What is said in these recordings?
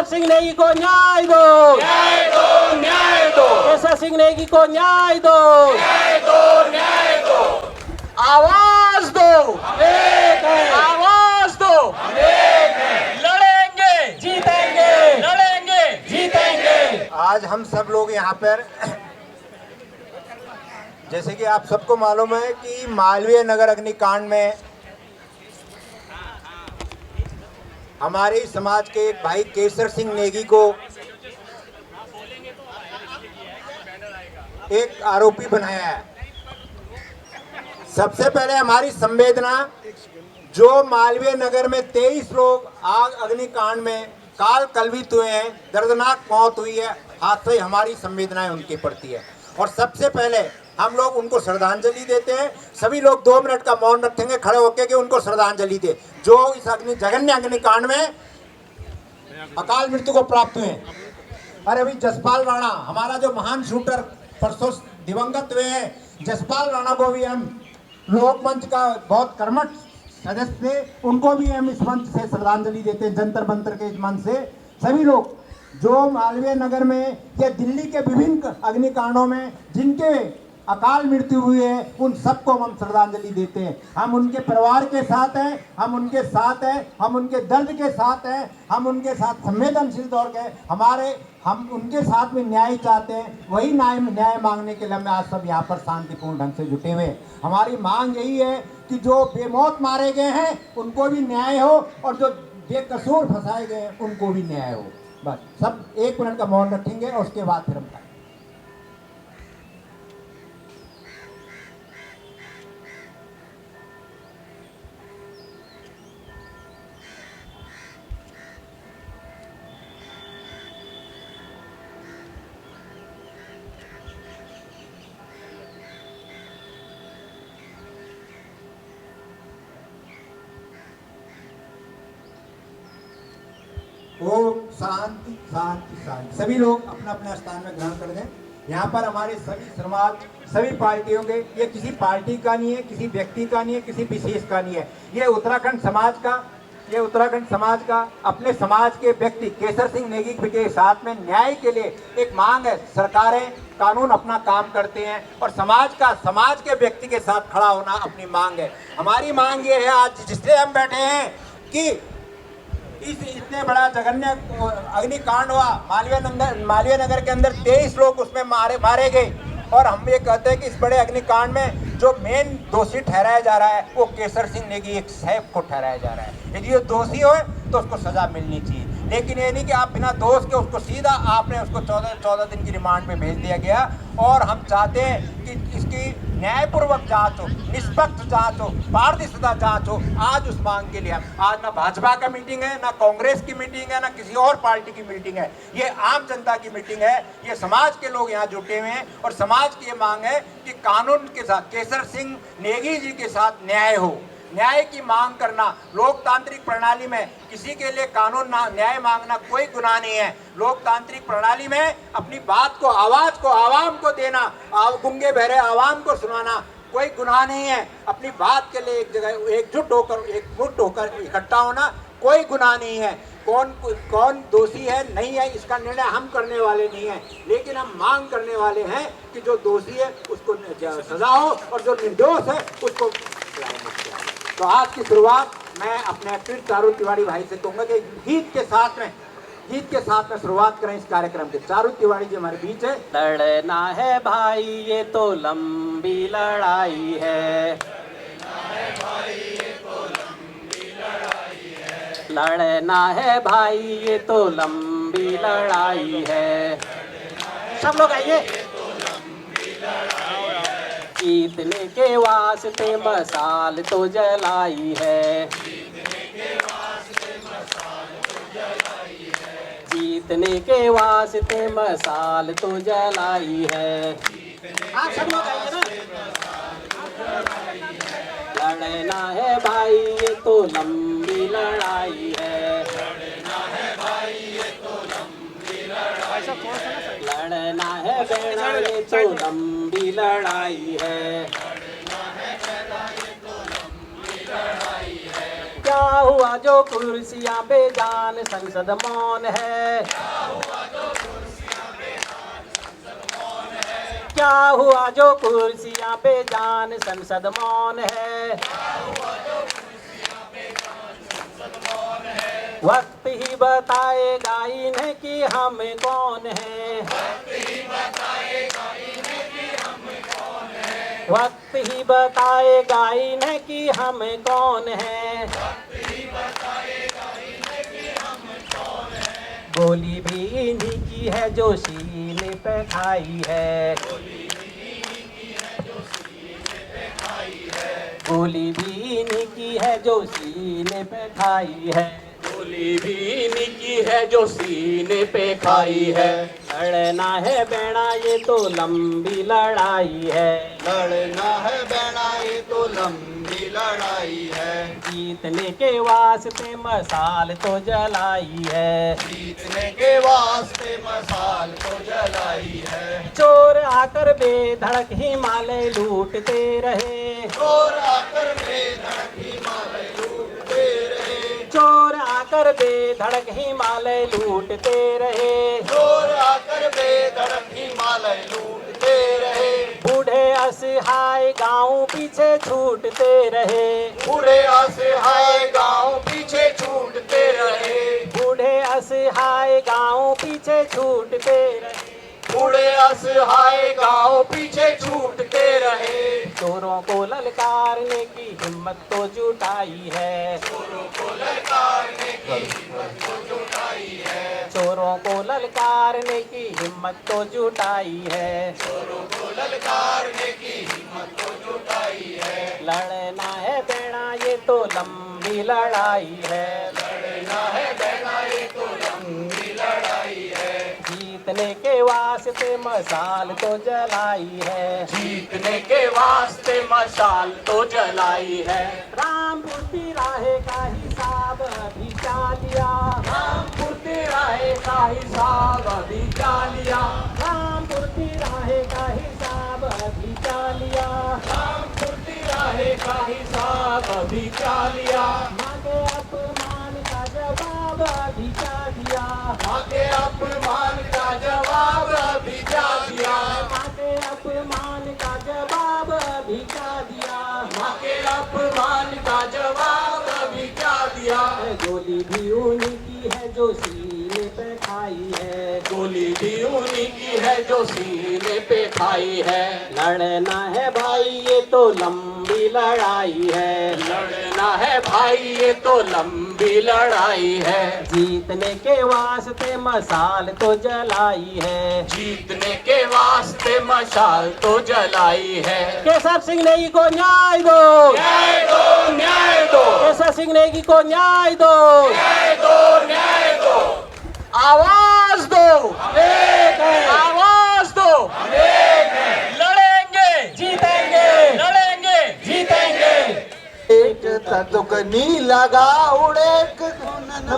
केसर सिंह नेगी को न्याय दो, न्याय दो, न्याय दो, केसर सिंह नेगी को न्याय दो, न्याय दो, न्याय दो। आवाज दो, एक है, आवाज दो, एक है, लड़ेंगे, जीतेंगे, लड़ेंगे, जीतेंगे। आज हम सब लोग यहाँ पर, जैसे कि आप सबको मालूम है कि मालवीय नगर अग्निकांड में हमारे समाज के एक भाई केसर सिंह नेगी को एक आरोपी बनाया है। सबसे पहले हमारी संवेदना, जो मालवीय नगर में 23 लोग आग अग्निकांड में काल कलवित हुए हैं, दर्दनाक मौत हुई है, हादसे, हमारी संवेदनाएं उनके प्रति है। और सबसे पहले हम लोग उनको श्रद्धांजलि देते हैं। सभी लोग 2 मिनट का मौन रखेंगे खड़े होकर के उनको श्रद्धांजलि दे, जो इस जघन्य अग्निकांड में अकाल मृत्यु को प्राप्त हुए। और अभी जसपाल राणा, हमारा जो महान शूटर परसों दिवंगत हुए हैं, जसपाल राणा को भी हम लोकमंच का बहुत कर्मठ सदस्य थे, उनको भी हम इस मंच से श्रद्धांजलि देते हैं, जंतर मंतर के इस मंच से। सभी लोग जो मालवीय नगर में या दिल्ली के विभिन्न अग्निकांडों में जिनके अकाल मृत्यु हुई है, उन सबको हम श्रद्धांजलि देते हैं। हम उनके परिवार के साथ हैं, हम उनके साथ हैं, हम उनके दर्द के साथ हैं, हम उनके साथ संवेदनशील तौर के हम उनके साथ में न्याय चाहते हैं। वही न्याय मांगने के लिए हम आज सब यहाँ पर शांतिपूर्ण ढंग से जुटे हुए हैं। हमारी मांग यही है कि जो बेमौत मारे गए हैं उनको भी न्याय हो, और जो बेकसूर फंसाए गए हैं उनको भी न्याय हो। बस सब 1 मिनट का मौन रखेंगे और उसके बाद फिर हम ओम शांति शांति शांति। सभी लोग अपना अपना स्थान में ग्रहण कर दें। यहाँ पर हमारे सभी समाज, सभी पार्टियों के, ये किसी पार्टी का नहीं है, किसी व्यक्ति का नहीं है, किसी विशेष का नहीं है, ये उत्तराखंड समाज का अपने समाज के व्यक्ति केसर सिंह नेगी के साथ में न्याय के लिए एक मांग है। सरकारें, कानून अपना काम करते हैं और समाज के व्यक्ति के साथ खड़ा होना अपनी मांग है। हमारी मांग ये है आज जिससे हम बैठे हैं कि इतने बड़ा जघन्य अग्निकांड हुआ मालवीय नगर के अंदर 23 लोग उसमें मारे गए, और हम ये कहते हैं कि इस बड़े अग्निकांड में जो मेन दोषी ठहराया जा रहा है वो केसर सिंह नेगी एक सैफ को ठहराया जा रहा है। यदि वो दोषी हो तो उसको सजा मिलनी चाहिए, लेकिन ये नहीं कि आप बिना दोष के उसको सीधा आपने उसको 14 दिन की रिमांड पे भेज दिया गया। और हम चाहते हैं कि इसकी न्यायपूर्वक जांच हो, निष्पक्ष जांच हो, पारदर्शिता जांच हो। आज उस मांग के लिए आज ना भाजपा का मीटिंग है, ना कांग्रेस की मीटिंग है, ना किसी और पार्टी की मीटिंग है, ये आम जनता की मीटिंग है। ये समाज के लोग यहाँ जुटे हुए हैं और समाज की ये मांग है कि कानून के साथ केसर सिंह नेगी जी के साथ न्याय हो। न्याय की मांग करना लोकतांत्रिक प्रणाली में किसी के लिए न्याय मांगना कोई गुनाह नहीं है। लोकतांत्रिक प्रणाली में अपनी बात को, आवाज को आवाम को देना, गूंगे बहरे आवाम को सुनाना कोई गुनाह नहीं है। अपनी बात के लिए एक जगह एकजुट होकर इकट्ठा होना कोई गुनाह नहीं है। कौन दोषी है नहीं है इसका निर्णय हम करने वाले नहीं हैं, लेकिन हम मांग करने वाले हैं कि जो दोषी है उसको सजा हो और जो निर्दोष है उसको। तो आज की शुरुआत मैं अपने एक्टिविस्ट चारू तिवारी भाई से कहूँगा कि गीत के साथ में शुरुआत करें इस कार्यक्रम के। चारू तिवारी जी हमारे बीच है। लड़ना है भाई ये तो लंबी लड़ाई है, लड़ना है भाई ये तो लंबी लड़ाई है। सब लोग आइए। जीतने के वास्ते मसाल तो जलाई है, जीतने के वास्ते मसाल तो जलाई है। आप सब लोग आइए ना। लड़ना है भाई ये तो लंबी लड़ाई है, लड़ना है बेड़ा ये तो लंबी लड़ाई है। क्या हुआ जो कुर्सियां बेजान संसद मौन है, क्या हुआ जो कुर्सियां बेजान संसद मौन है। वक्त ही बताएगा इन्हें कि हम कौन हैं, वक्त ही बताएगा इन्हें कि हम कौन हैं। गोली भी इन्हीं की है जो सीने पे खाई है, गोली भी इन्हीं की है जो सीने पे खाई है, गोली भी इन्हीं की है जो सीने पे खाई है। लड़ना है बेड़ा ये तो लंबी लड़ाई है, लड़ना है बहना ये तो लंबी लड़ाई है। जीतने के वास्ते मसाल तो जलाई है, जीतने के वास्ते मसाल तो जलाई है। चोर आकर बेधड़क हिमालय लूटते रहे, चोर आकर बेधड़क हिमालय लूटते रहे। चोर आकर बेधड़क हिमालय लूटते रहे। चोर आकर बेधड़क हिमालय लूटते रहे। बूढ़े असहाय गांव पीछे छूटते रहे, बूढ़े असहाय गांव पीछे छूटते रहे। बूढ़े असहाय गांव पीछे छूटते रहे। बूढ़े असहाय गांव पीछे छूटते रहे। चोरों को ललकारने की हिम्मत तो जुटाई है, चोरों को ललकारने की हिम्मत तो जुटाई है। चोरों को ललकारने की हिम्मत तो जुटाई है। चोरों को ललकारने की हिम्मत तो जुटाई है। लड़ना है बेड़ा ये तो लंबी लड़ाई है, लड़ना है बहना ये तो लंबी लड़ाई है। जीतने के वास्ते मसाल तो जलाई है, जीतने के वास्ते मशाल तो जलाई है। रामपुर तिराहे का हिसाब अभी क्या लिया, रामपुर तिराहे का हिसाब अभी क्या लिया, रामपुर तिराहे का हिसाब अभी क्या लिया। रामपुर तिराहे का हिसाब अभी क्या लिया। मांगे अपमान का जवाब अभी क्या दिया, आगे अपमान का जवाब अभी क्या दिया, मांगे अपमान का जवाब अभी क्या दिया। आगे अपमान का जवाब अभी क्या दिया। गोली भी उन्हीं की है जो सीने पे खाई है, गोली भी उन्हीं की है जो सीने पे खाई है। लड़ना है भाई ये तो लंबी लड़ाई है, लड़ना है भाई ये तो लंबी लड़ाई है। जीतने के वास्ते मसाल तो जलाई है। जीतने के वास्ते मशाल तो जलाई है। केसर सिंह नेगी को न्याय दो, न्याय दो, न्याय दो, केसर सिंह नेगी को न्याय दो, न्याय दो, न्याय दो। आवाज दो, एक है, आवाज दो, एक है। लड़ेंगे, जीतेंगे, लड़ेंगे, जीतेंगे। एक तदुकनी लगा उड़ेक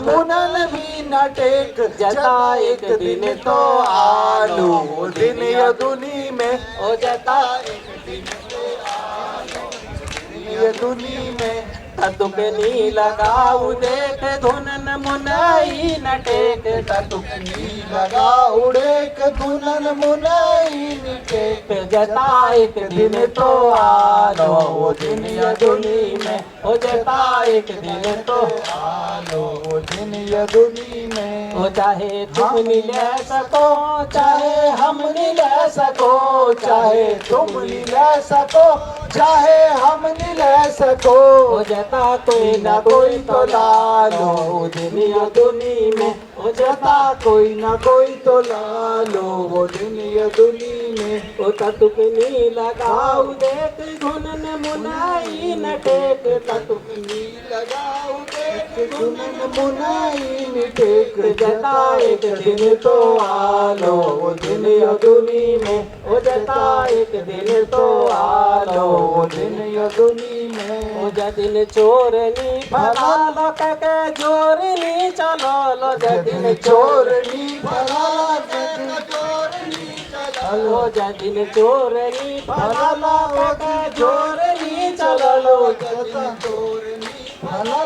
मुनन भी न टेक। जता एक दिन तो आलू दिन यदुनी में। ओ जता एक दिन तो आलू दिन यदुनी में। ततुकनी लगाऊ देख धुनन मुनाई न टेक, तदुकनी लगा उड़ेक धुनन मुनई निटेक। जता एक दिन तो आलो वो दिन यदुनी में, ओ जता एक दिन तो आलो दिन यदुनी में। ओ चाहे तुम नहीं ले सको, चाहे हम नहीं ले सको, चाहे तुम नहीं ले सको, चाहे हम नहीं ले सको। ओ जता कोई ना कोई तो ला लो वो दिन यदुनी में, ओ जता कोई ना कोई तो ला लो वो दिन यदुनी में। ओ ततुकनी लगाऊ देख धुनन मुनाई न टेक, ततुकनी लगाओ देख धुनन मुनाई निटेक। जता एक दिन तो आलो वो दिन यदुनी में, ओ जता एक दिन तो आलो वो दिन यदुनी में। ओ जदिन चोरनी भगा लो के जोरनी चलो लो जदिन चोरनी भगा जदिन चोरनी चलो। ओ जदिन चोरनी भगा लो के जोरनी चलो लो जदिन चोरनी भगा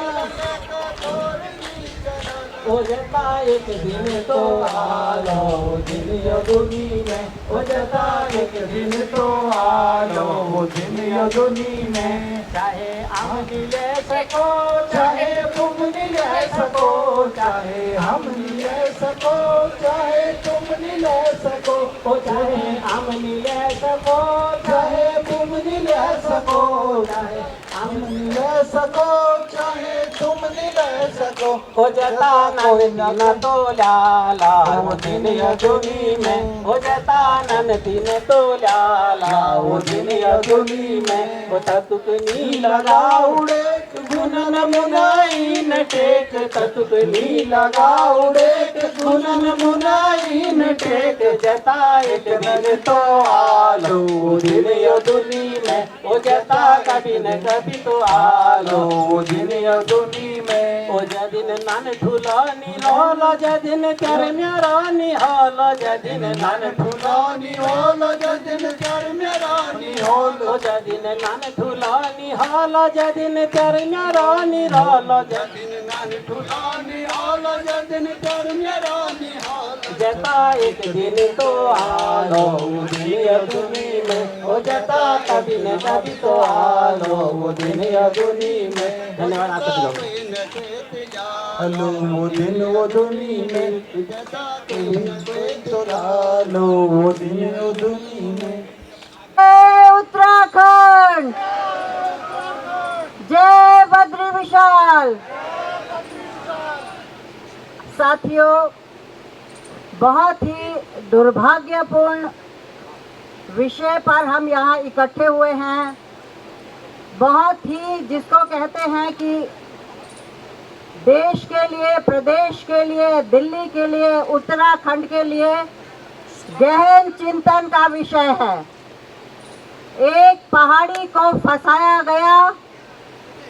हो जाता एक दिन तो आलो दिन यदुनी में, हो जाता एक दिन तो आलो दिन यदुनी में। चाहे आमनी ले सको चाहे तुम नहीं ले सको, चाहे हम नहीं ले सको चाहे तुम नहीं ले सको, ओ चाहे आमनी ले सको चाहे तुम नहीं ले सको, चाहे आमनी ले सको चाहे तुम नहीं ले सको। हो जाता कोई न तो लाला वो दिन यदुनी में, हो जाता नन दिन तो लाला वो दिन यदुनी में। वो ततुक नी लगा उड़े गुनन मुनाई न टेक, ततुक नी लगा उड़े गुनन मुनाई न टेक। जता एक दिन तो आलो दिन यदुनी में, हो जाता कभी न कभी तो आलो दिन यदुनी में। ओ जदिन नान ठुलानी होलो जदिन कर म्यारानी होलो, जदिन नान ठुलानी होलो जदिन कर म्यारानी होलो, जदिन नान ठुलानी होलो जदिन कर म्यारानी होलो, जदिन नान ठुलानी होलो जदिन कर म्यारानी होलो। जता एक दिन तो आलो दिन यदुनी में, हो जाता कभी न कभी तो आलो वो दिन यदुनी में। धन्यवाद आप सभी लोग। आलो वो दिन यदुनी में, तो आलो वो दिन यदुनी में। जय उत्तराखंड, जय बद्री विशाल। साथियों, बहुत ही दुर्भाग्यपूर्ण विषय पर हम यहाँ इकट्ठे हुए हैं। बहुत ही जिसको कहते हैं कि देश के लिए, प्रदेश के लिए, दिल्ली के लिए, उत्तराखंड के लिए गहन चिंतन का विषय है। एक पहाड़ी को फंसाया गया,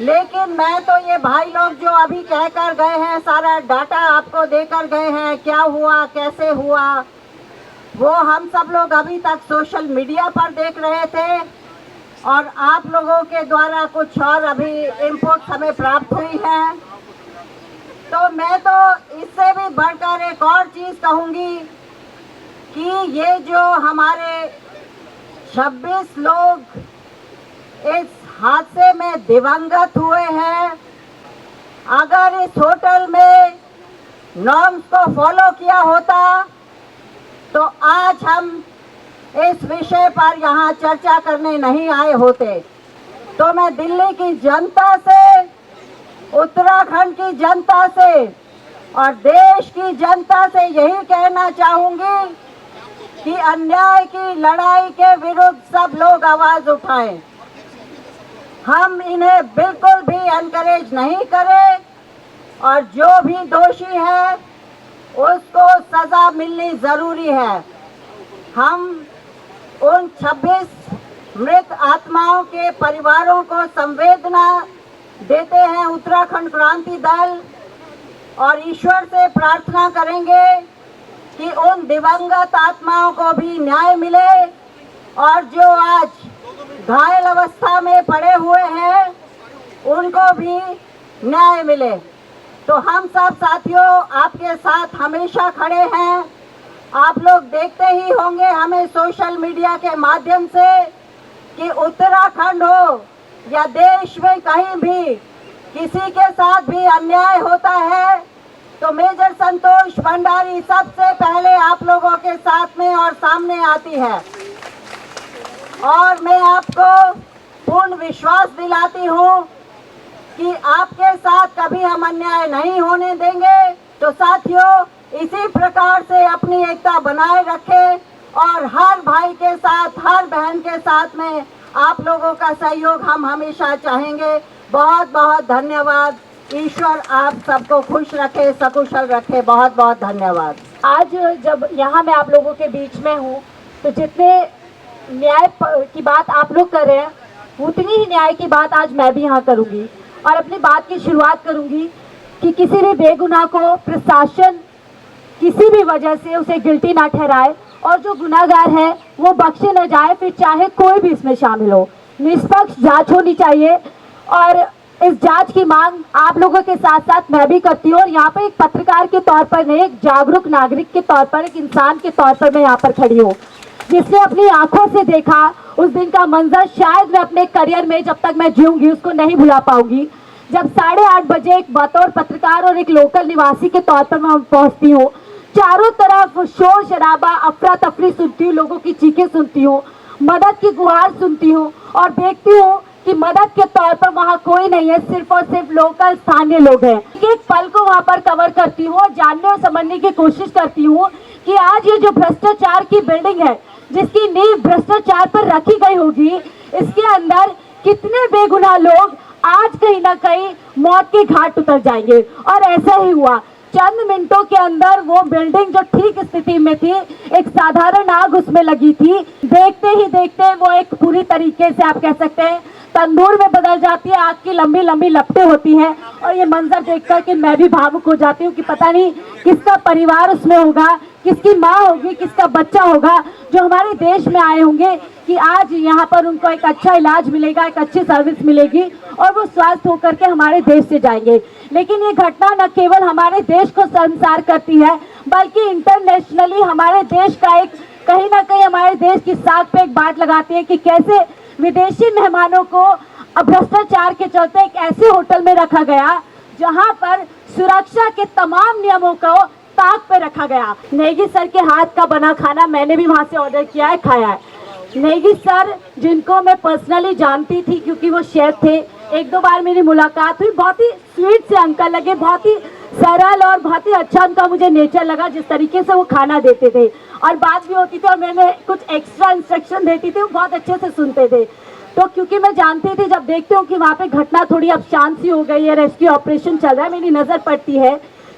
लेकिन मैं तो ये भाई लोग जो अभी कहकर गए हैं, सारा डाटा आपको देकर गए हैं, क्या हुआ कैसे हुआ, वो हम सब लोग अभी तक सोशल मीडिया पर देख रहे थे और आप लोगों के द्वारा कुछ और अभी इनपुट हमें प्राप्त हुई है। तो मैं तो इससे भी बढ़कर एक और चीज़ कहूँगी कि ये जो हमारे 26 लोग इस हादसे में दिवंगत हुए हैं, अगर इस होटल में नॉर्म्स को फॉलो किया होता तो आज हम इस विषय पर यहाँ चर्चा करने नहीं आए होते। तो मैं दिल्ली की जनता से, उत्तराखंड की जनता से और देश की जनता से यही कहना चाहूँगी कि अन्याय की लड़ाई के विरुद्ध सब लोग आवाज़ उठाएं। हम इन्हें बिल्कुल भी एनकरेज नहीं करें और जो भी दोषी है उसको सज़ा मिलनी ज़रूरी है। हम उन 26 मृत आत्माओं के परिवारों को संवेदना देते हैं उत्तराखंड क्रांति दल, और ईश्वर से प्रार्थना करेंगे कि उन दिवंगत आत्माओं को भी न्याय मिले और जो आज घायल अवस्था में पड़े हुए हैं उनको भी न्याय मिले। तो हम सब साथियों आपके साथ हमेशा खड़े हैं। आप लोग देखते ही होंगे हमें सोशल मीडिया के माध्यम से कि उत्तराखंड हो या देश में कहीं भी किसी के साथ भी अन्याय होता है तो मेजर संतोष भंडारी सबसे पहले आप लोगों के साथ में और सामने आती है। और मैं आपको पूर्ण विश्वास दिलाती हूँ कि आपके साथ कभी हम अन्याय नहीं होने देंगे। तो साथियों, इसी प्रकार से अपनी एकता बनाए रखें और हर भाई के साथ, हर बहन के साथ में आप लोगों का सहयोग हम हमेशा चाहेंगे। बहुत बहुत धन्यवाद। ईश्वर आप सबको खुश रखे, सकुशल रखे। बहुत बहुत धन्यवाद। आज जब यहाँ मैं आप लोगों के बीच में हूँ तो जितने न्याय की बात आप लोग कर रहे हैं उतनी ही न्याय की बात आज मैं भी यहाँ करूँगी और अपनी बात की शुरुआत करूँगी कि किसी भी बेगुनाह को प्रशासन किसी भी वजह से उसे गिल्टी ना ठहराए और जो गुनाहगार है वो बख्शे न जाए, फिर चाहे कोई भी इसमें शामिल हो। निष्पक्ष जांच होनी चाहिए और इस जांच की मांग आप लोगों के साथ साथ मैं भी करती हूँ और यहाँ पे एक पत्रकार के तौर पर नहीं, एक जागरूक नागरिक के तौर पर, एक इंसान के तौर पर मैं यहाँ पर खड़ी हूँ, जिसने अपनी आंखों से देखा उस दिन का मंजर। शायद मैं अपने करियर में जब तक मैं जीऊंगी उसको नहीं भुला पाऊंगी, जब 8:30 बजे एक बतौर पत्रकार और एक लोकल निवासी के तौर पर मैं पहुंचती हूँ, चारों तरफ शोर शराबा, अफरा तफरी सुनती हूँ, लोगों की चीखें सुनती हूँ, मदद की गुहार सुनती हूँ और देखती हूँ कि मदद के तौर पर वहाँ कोई नहीं है, सिर्फ और सिर्फ लोकल स्थानीय लोग हैं। एक पल को वहाँ पर कवर करती हूँ और जानने और समझने की कोशिश करती हूँ कि आज ये जो भ्रष्टाचार की बिल्डिंग है, जिसकी नींव भ्रष्टाचार पर रखी गई होगी, इसके अंदर कितने बेगुनाह लोग आज कहीं ना कहीं मौत के घाट उतर जाएंगे। और ऐसा ही हुआ, चंद मिनटों के अंदर वो बिल्डिंग जो ठीक स्थिति में थी, एक साधारण आग उसमें लगी थी, देखते ही देखते वो एक पूरी तरीके से आप कह सकते हैं तंदूर में बदल जाती है, आग की लंबी लंबी लपटें होती हैं। और ये मंजर देखकर कि मैं भी भावुक हो जाती हूँ कि पता नहीं किसका परिवार उसमें होगा, किसकी माँ होगी, किसका बच्चा होगा, जो हमारे देश में आए होंगे कि आज यहाँ पर उनको एक अच्छा इलाज मिलेगा, एक अच्छी सर्विस मिलेगी और वो स्वस्थ होकर के हमारे देश से जाएंगे। लेकिन ये घटना न केवल हमारे देश को शर्मसार करती है, बल्कि इंटरनेशनली हमारे देश का एक कहीं ना कहीं हमारे देश की साख पे एक बात लगाती है कि कैसे विदेशी मेहमानों को भ्रष्टाचार के चलते एक ऐसे होटल में रखा गया जहां पर सुरक्षा के तमाम नियमों को ताक पे रखा गया। नेगी सर के हाथ का बना खाना मैंने भी वहां से ऑर्डर किया है, खाया है। नेगी सर जिनको मैं पर्सनली जानती थी क्योंकि वो शेफ थे, एक दो बार मेरी मुलाकात हुई, बहुत ही स्वीट से अंकल लगे, बहुत ही सरल और बहुत ही अच्छा उनका मुझे नेचर लगा, जिस तरीके से वो खाना देते थे और बात भी होती थी और मैंने कुछ एक्स्ट्रा इंस्ट्रक्शन देती थी, वो बहुत अच्छे से सुनते थे। तो क्योंकि मैं जानती थी, जब देखती हूँ कि वहाँ पे घटना थोड़ी अब शांत सी हो गई है, रेस्क्यू ऑपरेशन चल रहा है, मेरी नज़र पड़ती है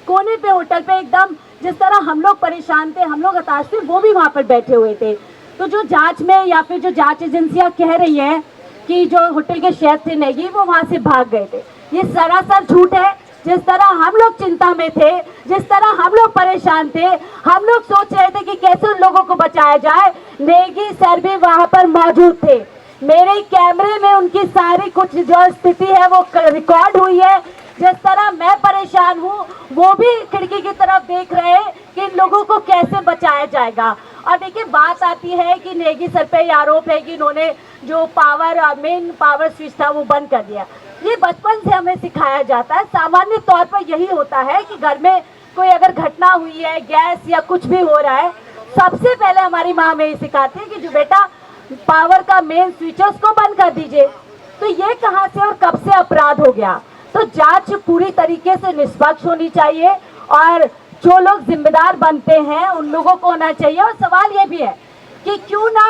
कोने पे होटल पे एकदम जिस तरह हम लोग परेशान थे, हम लोग हताश थे, वो भी वहाँ पर बैठे हुए थे। तो जो जांच में या फिर जो जांच एजेंसियाँ कह रही हैं कि जो होटल के शेफ थे नेगी, वो वहाँ से भाग गए थे, ये सरासर झूठ है। जिस तरह हम लोग चिंता में थे, जिस तरह हम लोग परेशान थे, हम लोग सोच रहे थे कि कैसे उन लोगों को बचाया जाए, नेगी सर भी वहाँ पर मौजूद थे। मेरे कैमरे में उनकी सारी कुछ जो स्थिति है वो रिकॉर्ड हुई है। जिस तरह मैं परेशान हूँ, वो भी खिड़की की तरफ देख रहे हैं कि इन लोगों को कैसे बचाया जाएगा। और देखिए, बात आती है कि नेगी सर पे आरोप है कि इन्होंने जो मेन पावर स्विच था वो बंद कर दिया। ये बचपन से हमें सिखाया जाता है, सामान्य तौर पर यही होता है कि घर में कोई अगर घटना हुई है, गैस या कुछ भी हो रहा है, सबसे पहले हमारी माँ हमें सिखाती है कि जो बेटा पावर का मेन स्विच है उसको बंद कर दीजिए। तो ये कहाँ से और कब से अपराध हो गया? तो जांच पूरी तरीके से निष्पक्ष होनी चाहिए और जो लोग जिम्मेदार बनते हैं उन लोगों को होना चाहिए। और सवाल ये भी है कि क्यों ना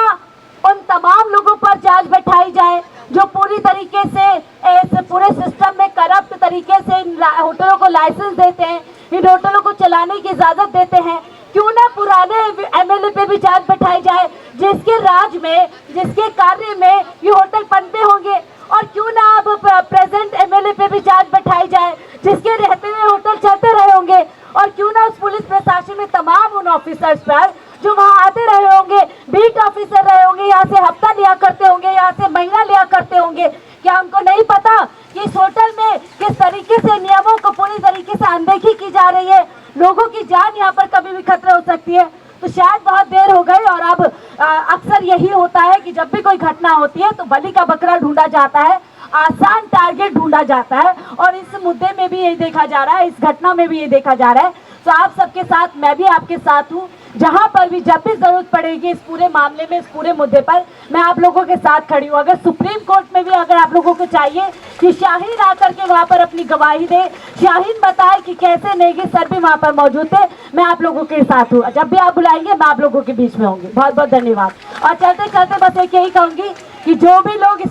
उन तमाम लोगों पर जांच बैठाई जाए जो पूरी तरीके से इस पूरे सिस्टम में करप्ट तरीके से इन होटलों को लाइसेंस देते हैं, इन होटलों को चलाने की इजाजत देते हैं। क्यों ना पुराने एमएलए पे भी जांच बैठाई जाए जिसके राज में, जिसके कार्य में ये होटल पनपे होंगे। और क्यों ना अब प्रेजेंट एमएलए पे भी जांच बैठाई जाए जिसके रहते हुए होटल चलते रहे होंगे। और क्यों ना उस पुलिस प्रशासन में तमाम उन ऑफिसर्स पर जो वहाँ आते रहे होंगे, बीट ऑफिसर रहे होंगे, यहाँ से हफ्ता लिया करते होंगे, यहाँ से महीना लिया करते होंगे, क्या उनको नहीं पता कि इस होटल में किस तरीके से नियमों को पूरी तरीके से अनदेखी की जा रही है? लोगों की जान यहाँ पर कभी भी खतरा हो सकती है। तो शायद बहुत देर हो गई और अब अक्सर यही होता है कि जब भी कोई घटना होती है तो बलि का बकरा ढूंढा जाता है, आसान टारगेट ढूंढा जाता है। और इस मुद्दे में भी यही देखा जा रहा है, इस घटना में भी ये देखा जा रहा है। तो आप सबके साथ, मैं भी आपके साथ हूँ, जहां पर भी जब भी जरूरत पड़ेगी इस पूरे मामले में, इस पूरे मुद्दे पर मैं आप लोगों के साथ खड़ी हूँ। अगर सुप्रीम कोर्ट में भी अगर आप लोगों को चाहिए कि शाहीन आकर के वहां पर अपनी गवाही दे, शाहीन बताए कि कैसे नेगी सर भी वहां पर मौजूद थे, मैं आप लोगों के साथ हूँ। जब भी आप बुलाएंगे मैं आप लोगों के बीच में होंगी। बहुत बहुत धन्यवाद। और चलते चलते बस एक यही कहूंगी कि जो भी लोग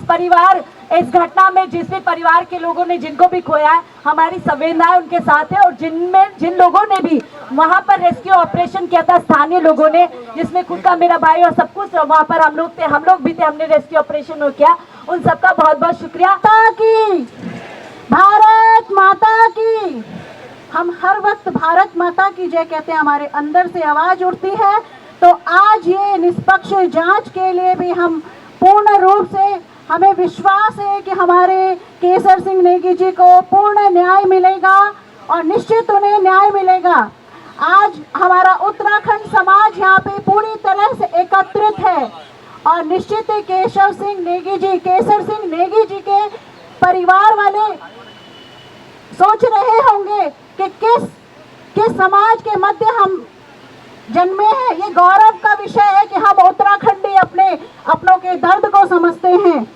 इस घटना में जिस भी परिवार के लोगों ने जिनको भी खोया है, हमारी संवेदनाएं उनके साथ है। और जिन लोगों ने भी वहां पर रेस्क्यू ऑपरेशन किया था, स्थानीय लोगों ने, जिसमें खुद का मेरा भाई और सब कुछ वहां पर हम लोग भी थे, हमने रेस्क्यू ऑपरेशन किया, उन सबका बहुत बहुत शुक्रिया। भारत माता की, हम हर वक्त भारत माता की जय कहते हैं, हमारे अंदर से आवाज उठती है। तो आज ये निष्पक्ष जांच के लिए भी हम पूर्ण रूप से हमें विश्वास है कि हमारे केसर सिंह नेगी जी को पूर्ण न्याय मिलेगा और निश्चित उन्हें न्याय मिलेगा। आज हमारा उत्तराखंड समाज यहाँ पे पूरी तरह से एकत्रित है और निश्चित ही केसर सिंह नेगी जी के परिवार वाले सोच रहे होंगे कि किस समाज के मध्य हम जन्मे हैं। ये गौरव का विषय है कि हम उत्तराखंडी अपनों के दर्द को समझते हैं।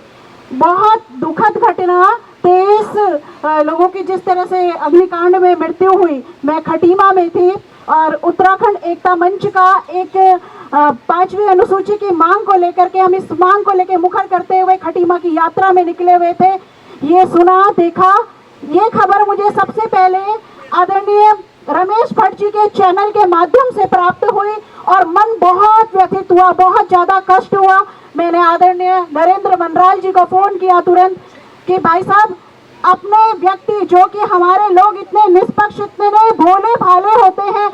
बहुत दुखद घटना 23 लोगों की जिस तरह से अग्निकांड में मृत्यु हुई। मैं खटीमा में थी और उत्तराखंड एकता मंच का एक 5वीं अनुसूची की मांग को लेकर के हम इस मांग को लेकर मुखर करते हुए खटीमा की यात्रा में निकले हुए थे। ये सुना देखा, ये खबर मुझे सबसे पहले आदरणीय रमेश भट्ट जी के चैनल के माध्यम से प्राप्त हुई और मन बहुत व्यथित हुआ, बहुत ज़्यादा कष्ट हुआ। मैंने आदरणीय नरेंद्र मनराल जी को फ़ोन किया तुरंत कि भाई साहब, अपने व्यक्ति जो कि हमारे लोग इतने निष्पक्ष, इतने भोले भाले होते हैं,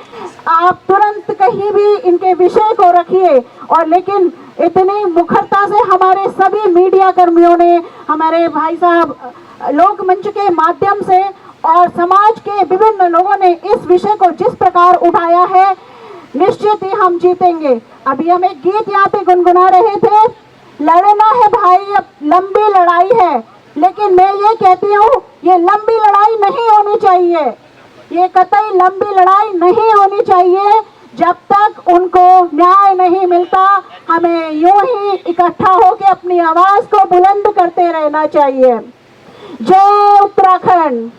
आप तुरंत कहीं भी इनके विषय को रखिए। और लेकिन इतनी मुखरता से हमारे सभी मीडिया कर्मियों ने, हमारे भाई साहब लोक मंच के माध्यम से और समाज के विभिन्न लोगों ने इस विषय को जिस प्रकार उठाया है, निश्चित ही हम जीतेंगे। अभी हम एक गीत यहाँ पे गुनगुना रहे थे, लड़ना है भाई अब लंबी लड़ाई है, लेकिन मैं ये कहती हूँ ये लंबी लड़ाई नहीं होनी चाहिए, ये कतई लंबी लड़ाई नहीं होनी चाहिए। जब तक उनको न्याय नहीं मिलता, हमें यूं ही इकट्ठा होकर अपनी आवाज को बुलंद करते रहना चाहिए। जय उत्तराखंड।